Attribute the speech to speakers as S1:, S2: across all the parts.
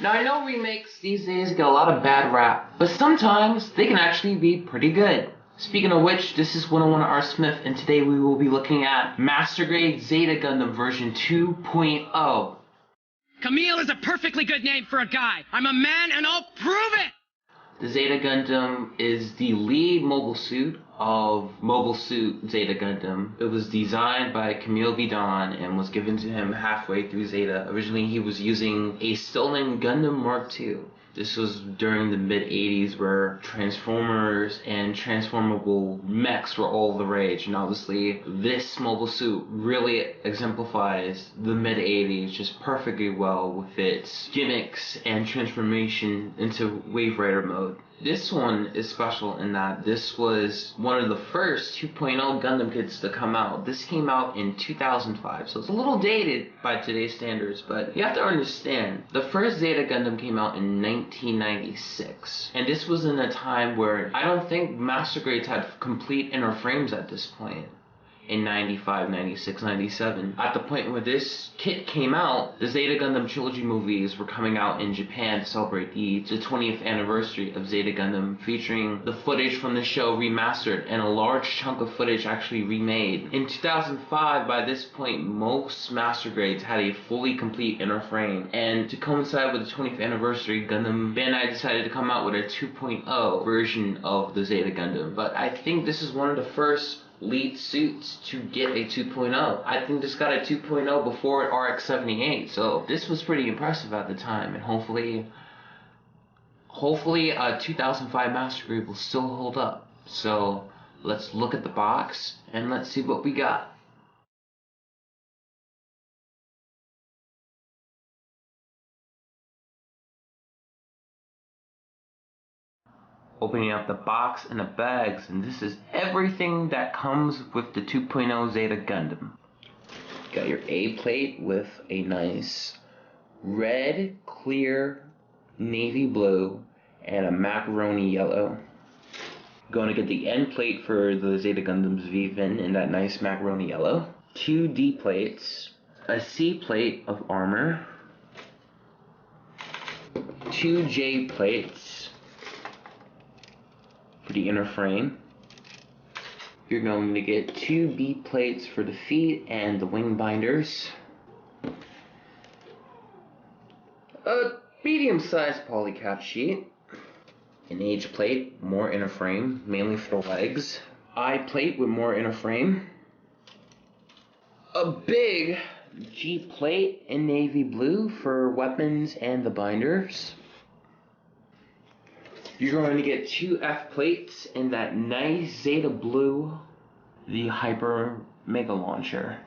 S1: Now I know remakes these days get a lot of bad rap, but sometimes they can actually be pretty good. Speaking of which, this is 101 R. Smith, and today we will be looking at Master Grade Zeta Gundam version 2.0.
S2: Camille is a perfectly good name for a guy. I'm a man and I'll prove it!
S1: The Zeta Gundam is the lead mobile suit of Mobile Suit Zeta Gundam. It was designed by Camille Vidon and was given to him halfway through Zeta. Originally he was using a stolen Gundam Mark II. This was during the mid-80s where Transformers and transformable mechs were all the rage, and obviously this mobile suit really exemplifies the mid-80s just perfectly well with its gimmicks and transformation into Waverider Mode. This one is special in that this was one of the first 2.0 Gundam kits to come out. This came out in 2005, so it's a little dated by today's standards, but you have to understand, the first Zeta Gundam came out in 1996, and this was in a time where I don't think Master Grades had complete inner frames at this point. In 95, 96, 97. At the point where this kit came out, the Zeta Gundam trilogy movies were coming out in Japan to celebrate the 20th anniversary of Zeta Gundam, featuring the footage from the show remastered and a large chunk of footage actually remade. In 2005, by this point, most Master Grades had a fully complete inner frame, and to coincide with the 20th anniversary, Bandai decided to come out with a 2.0 version of the Zeta Gundam. But I think this is one of the first lead suits to get a 2.0. I think this got a 2.0 before RX-78, so this was pretty impressive at the time, and hopefully a 2005 Master Grade will still hold up. So let's look at the box and let's see what we got. Opening up the box and the bags, and this is everything that comes with the 2.0 Zeta Gundam. Got your A plate with a nice red, clear, navy blue, and a macaroni yellow. Going to get the end plate for the Zeta Gundam's V-fin in that nice macaroni yellow. 2 D plates, a C plate of armor, 2 J plates for the inner frame. You're going to get 2 B plates for the feet and the wing binders. A medium-sized polycap sheet. An H plate, more inner frame, mainly for the legs. I plate with more inner frame. A big G plate in navy blue for weapons and the binders. You're going to get 2 F plates in that nice Zeta blue, the Hyper Mega Launcher.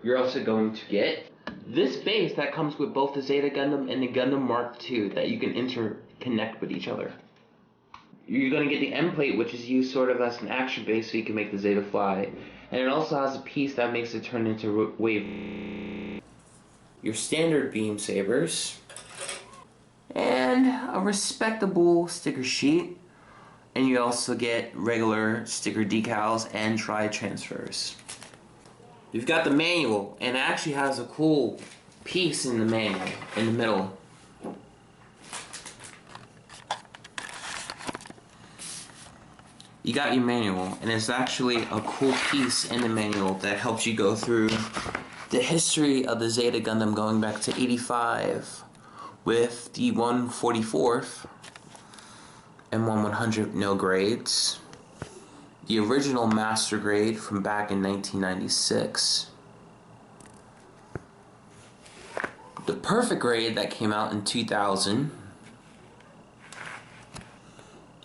S1: You're also going to get this base that comes with both the Zeta Gundam and the Gundam Mark II that you can interconnect with each other. You're going to get the end plate, which is used sort of as an action base so you can make the Zeta fly. And it also has a piece that makes it turn into wave. Your standard beam sabers. And a respectable sticker sheet, and you also get regular sticker decals and dry transfers. You've got the manual, and it actually has a cool piece in the manual in the middle. You got your manual, and it's actually a cool piece in the manual that helps you go through the history of the Zeta Gundam going back to 85. With the 144th and 100 no grades, the original Master Grade from back in 1996, the Perfect Grade that came out in 2000,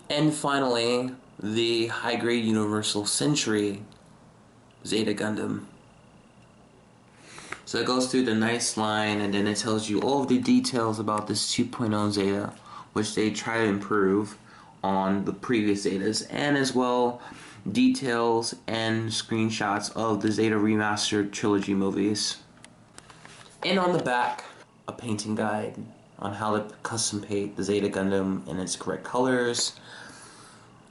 S1: and finally the High Grade Universal Century Zeta Gundam. So it goes through the nice line, and then it tells you all of the details about this 2.0 Zeta, which they try to improve on the previous Zetas, and as well details and screenshots of the Zeta Remastered trilogy movies. And on the back, a painting guide on how to custom paint the Zeta Gundam in its correct colors,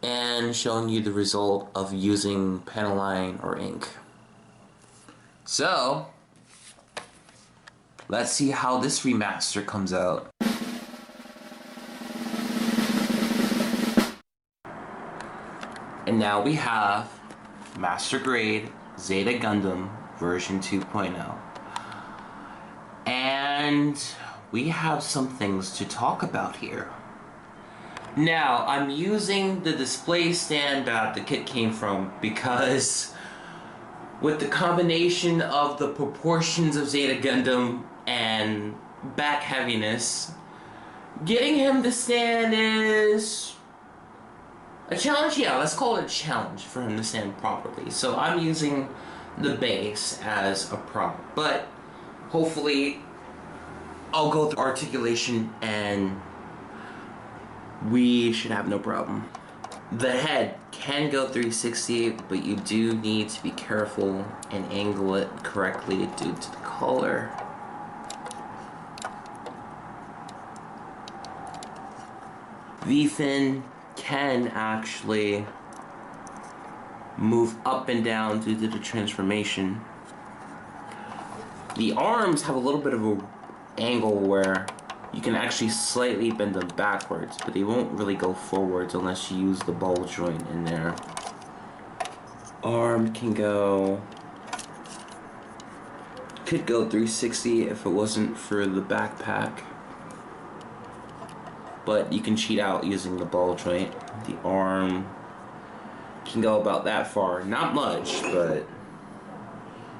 S1: and showing you the result of using Panaline or ink. So Let's see how this remaster comes out. And now we have Master Grade Zeta Gundam version 2.0. And we have some things to talk about here. Now, I'm using the display stand that the kit came from because with the combination of the proportions of Zeta Gundam and back heaviness, getting him to stand is a challenge. Yeah, let's call it a challenge for him to stand properly. So I'm using the base as a prop, but hopefully I'll go through articulation and we should have no problem. The head can go 360, but you do need to be careful and angle it correctly due to the collar. V-fin can actually move up and down due to the transformation. The arms have a little bit of an angle where you can actually slightly bend them backwards, but they won't really go forwards unless you use the ball joint in there. Arm can go, could go 360 if it wasn't for the backpack, but you can cheat out using the ball joint. The arm can go about that far, not much, but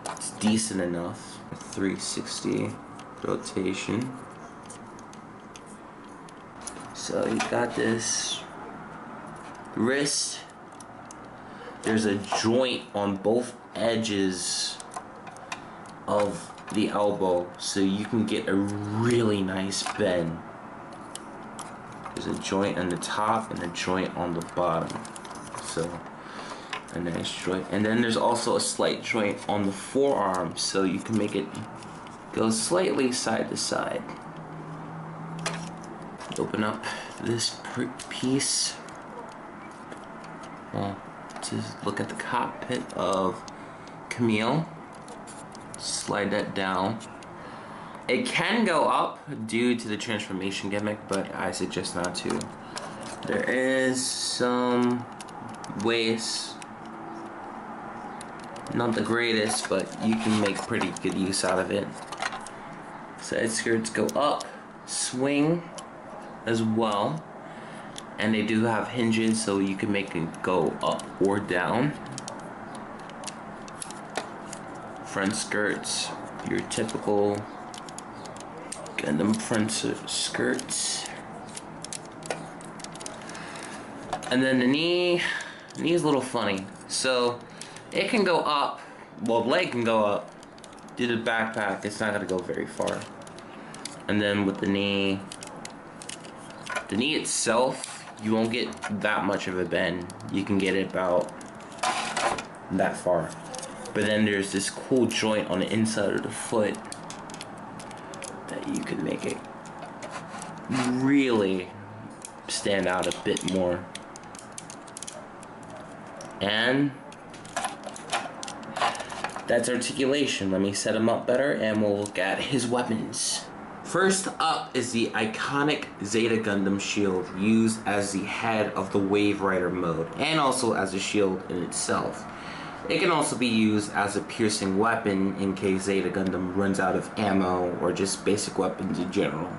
S1: it's decent enough. 360 rotation. So you got this wrist. There's a joint on both edges of the elbow, so you can get a really nice bend. There's a joint on the top and a joint on the bottom. So a nice joint. And then there's also a slight joint on the forearm, so you can make it go slightly side to side. Open up this piece. Well, to look at the cockpit of Camille. Slide that down. It can go up due to the transformation gimmick, but I suggest not to. There is some waist. Not the greatest, but you can make pretty good use out of it. Side skirts go up, swing as well, and they do have hinges, so you can make it go up or down. Front skirts, your typical Gundam front skirts. And then the knee is a little funny. So it can go up, well, the leg can go up. Due to the backpack, it's not gonna go very far. And then with the knee itself, you won't get that much of a bend. You can get it about that far. But then there's this cool joint on the inside of the foot that you can make it really stand out a bit more. And that's articulation. Let me set him up better and we'll look at his weapons. First up is the iconic Zeta Gundam shield, used as the head of the Waverider Mode and also as a shield in itself. It can also be used as a piercing weapon in case Zeta Gundam runs out of ammo or just basic weapons in general.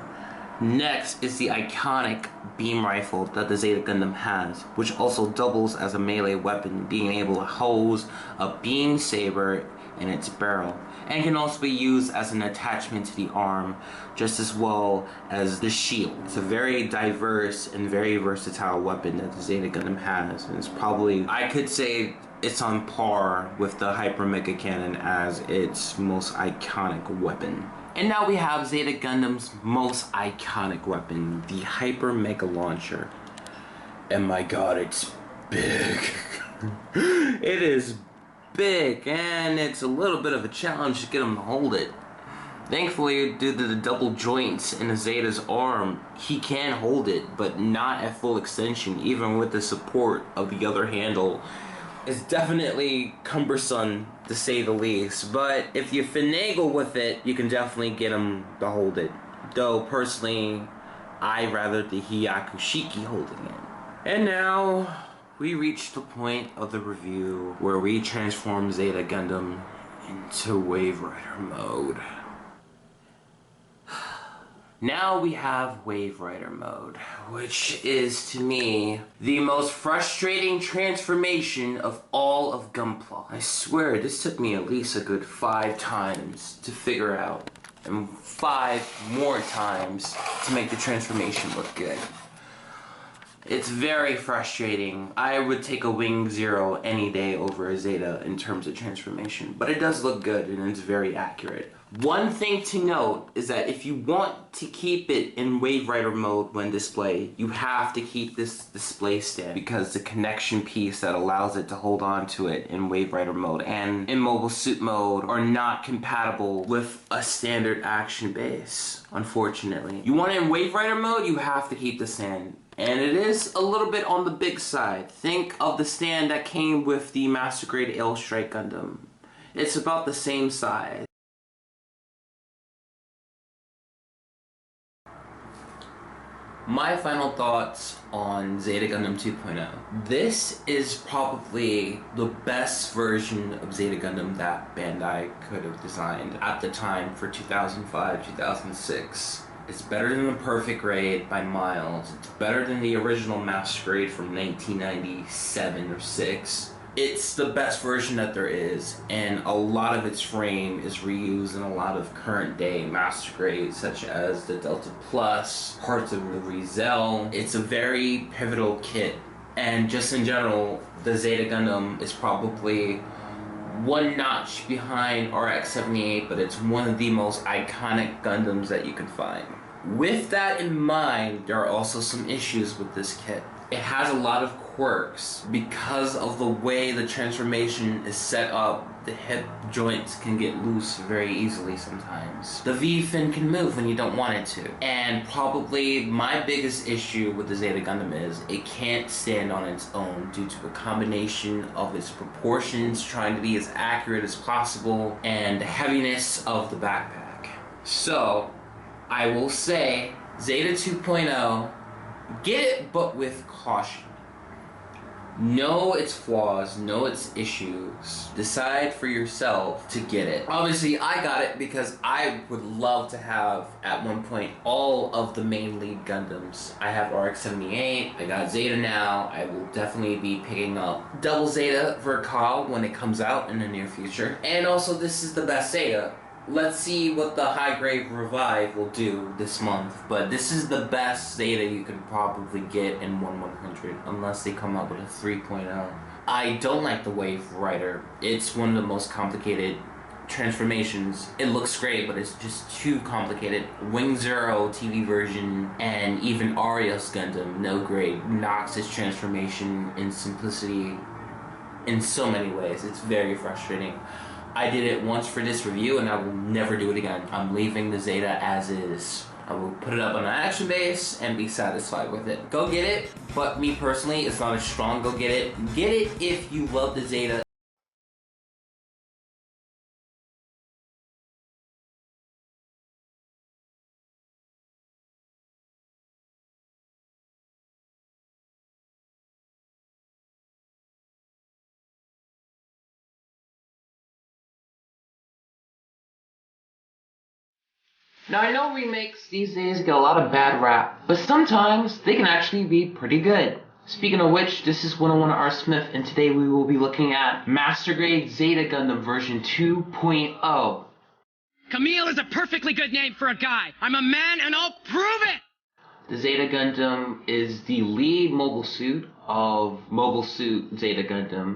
S1: Next is the iconic beam rifle that the Zeta Gundam has, which also doubles as a melee weapon, being able to hose a beam saber in its barrel, and can also be used as an attachment to the arm, just as well as the shield. It's a very diverse and very versatile weapon that the Zeta Gundam has, and it's probably, I could say, it's on par with the Hyper Mega Cannon as its most iconic weapon. And now we have Zeta Gundam's most iconic weapon, the Hyper Mega Launcher. And my god, it's big. It is big, and it's a little bit of a challenge to get him to hold it. Thankfully, due to the double joints in the Zeta's arm, he can hold it, but not at full extension, even with the support of the other handle It's definitely cumbersome, to say the least, but if you finagle with it, you can definitely get them to hold it. Though, personally, I rather the Hyakushiki holding it. And now, we reach the point of the review where we transform Zeta Gundam into Waverider Mode. Now we have Waverider Mode, which is, to me, the most frustrating transformation of all of Gunpla. I swear, this took me at least a good 5 times to figure out, and 5 more times to make the transformation look good. It's very frustrating. I would take a Wing Zero any day over a Zeta in terms of transformation, but it does look good and it's very accurate. One thing to note is that if you want to keep it in Waverider mode when displayed, you have to keep this display stand because the connection piece that allows it to hold on to it in Waverider mode and in mobile suit mode are not compatible with a standard action base, unfortunately. You want it in Waverider mode, you have to keep the stand. And it is a little bit on the big side. Think of the stand that came with the Master Grade L Strike Gundam. It's about the same size. My final thoughts on Zeta Gundam 2.0. This is probably the best version of Zeta Gundam that Bandai could have designed at the time for 2005-2006. It's better than the Perfect Grade by miles. It's better than the original Master Grade from 1997 or 6. It's the best version that there is, and a lot of its frame is reused in a lot of current day Master Grades, such as the Delta Plus, parts of the Rizel. It's a very pivotal kit, and just in general, the Zeta Gundam is probably one notch behind RX-78, but it's one of the most iconic Gundams that you can find. With that in mind, there are also some issues with this kit. It has a lot of quirks. Because of the way the transformation is set up, the hip joints can get loose very easily sometimes. The V-fin can move when you don't want it to. And probably my biggest issue with the Zeta Gundam is it can't stand on its own due to a combination of its proportions, trying to be as accurate as possible, and the heaviness of the backpack. So, I will say, Zeta 2.0, get it, but with caution. Know its flaws, know its issues. Decide for yourself to get it. Obviously, I got it because I would love to have, at one point, all of the main lead Gundams. I have RX-78, I got Zeta now, I will definitely be picking up Double Zeta Verkal when it comes out in the near future. And also, this is the best Zeta. Let's see what the High Grade Revive will do this month, but this is the best Zeta you can probably get in 1/100, unless they come up with a 3.0. I don't like the Waverider. It's one of the most complicated transformations. It looks great, but it's just too complicated. Wing Zero TV version and even Arios Gundam, no grade, knocks its transformation in simplicity in so many ways. It's very frustrating. I did it once for this review and I will never do it again. I'm leaving the Zeta as is. I will put it up on an action base and be satisfied with it. Go get it, but me personally, it's not a strong go get it. Get it if you love the Zeta. Now, I know remakes these days get a lot of bad rap, but sometimes they can actually be pretty good. Speaking of which, this is 101 R. Smith, and today we will be looking at Master Grade Zeta Gundam version 2.0.
S2: Camille is a perfectly good name for a guy. I'm a man and I'll prove it!
S1: The Zeta Gundam is the lead mobile suit of Mobile Suit Zeta Gundam.